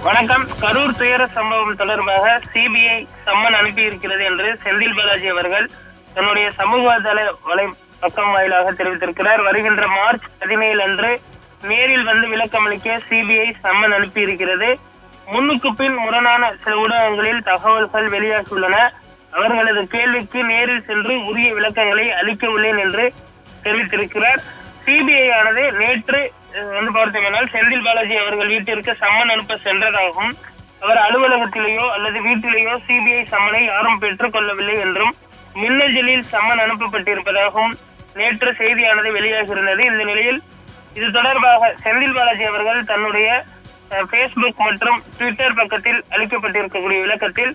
வணக்கம். கரூர் துயர சம்பவம் தொடர்பாக சிபிஐ சம்மன் அனுப்பியிருக்கிறது என்று செந்தில் பாலாஜி அவர்கள் தன்னுடைய சமூக வலை பக்கம் வாயிலாக தெரிவித்திருக்கிறார். வருகின்ற மார்ச் 17 அன்று நேரில் வந்து விளக்கம் அளிக்க சிபிஐ சம்மன் அனுப்பியிருக்கிறது. முன்னுக்கு பின் முரணான சில ஊடகங்களில் தகவல்கள் வெளியாகியுள்ளன. அவர்களது கேள்விக்கு நேரில் சென்று உரிய விளக்கங்களை அளிக்க உள்ளேன் என்று தெரிவித்திருக்கிறார். சிபிஐ ஆனது நேற்று பார்த்தோம்னால் செந்தில் பாலாஜி அவர்கள் வீட்டிற்கு சம்மன் அனுப்ப சென்றதாகவும், அவர் அலுவலகத்திலேயோ அல்லது வீட்டிலேயோ சிபிஐ சம்மனை யாரும் பெற்றுக் கொள்ளவில்லை என்றும் மின்னஞ்சலில் சம்மன் அனுப்பப்பட்டிருப்பதாகவும் நேற்று செய்தியானது வெளியாகியிருந்தது. இந்த நிலையில் இது தொடர்பாக செந்தில் பாலாஜி அவர்கள் தன்னுடைய பேஸ்புக் மற்றும் ட்விட்டர் பக்கத்தில் அளிக்கப்பட்டிருக்கக்கூடிய விளக்கத்தில்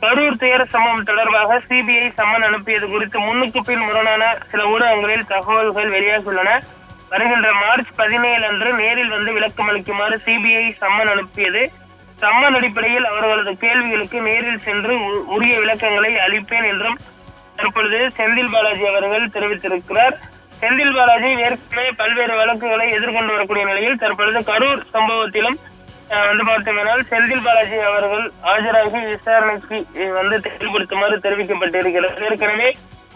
கரூர் துயர சம்பவம் தொடர்பாக சிபிஐ சம்மன் அனுப்பியது குறித்து முன்னுக்கு பின் முரணான சில ஊடகங்களில் தகவல்கள் வெளியாகியுள்ளன. வருகின்ற மார்ச் 17 அன்று நேரில் வந்து விளக்கம் அளிக்குமாறு சிபிஐ சம்மன் அனுப்பியது. சம்மன் அடிப்படையில் அவர்களது கேள்விகளுக்கு நேரில் சென்று உரிய விளக்கங்களை அளிப்பேன் என்றும் தற்பொழுது செந்தில் பாலாஜி அவர்கள் தெரிவித்திருக்கிறார். செந்தில் பாலாஜி ஏற்கனவே பல்வேறு வழக்குகளை எதிர்கொண்டு வரக்கூடிய நிலையில் தற்பொழுது கரூர் சம்பவத்திலும் பார்த்தோம்னால் செந்தில் பாலாஜி அவர்கள் ஆஜராகி விசாரணைக்கு செயல்படுத்துமாறு தெரிவிக்கப்பட்டிருக்கிறது. ஏற்கனவே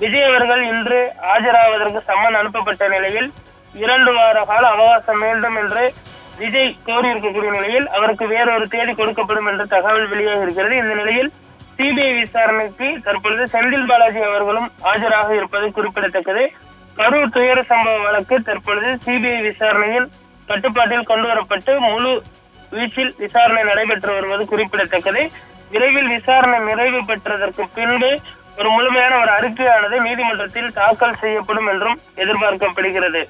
விஜய் அவர்கள் இன்று ஆஜராவதற்கு சம்மன் அனுப்பப்பட்ட நிலையில் 2 வார கால அவகாசம் வேண்டும் என்று விஜய் கோரியிருக்கக்கூடிய நிலையில் அவருக்கு வேறொரு தேதி கொடுக்கப்படும் என்ற தகவல் வெளியாக இருக்கிறது. இந்த நிலையில் சிபிஐ விசாரணைக்கு தற்பொழுது செந்தில் பாலாஜி அவர்களும் ஆஜராக இருப்பது குறிப்பிடத்தக்கது. கரூர் துயர சம்பவ வழக்கு தற்பொழுது சிபிஐ விசாரணையில் கட்டுப்பாட்டில் கொண்டு வரப்பட்டு முழு வீச்சில் விசாரணை நடைபெற்று வருவது குறிப்பிடத்தக்கது. விரைவில் விசாரணை நிறைவு பெற்றதற்கு பின்பு ஒரு முழுமையான ஒரு அறிக்கையானது நீதிமன்றத்தில் தாக்கல் செய்யப்படும் என்றும் எதிர்பார்க்கப்படுகிறது.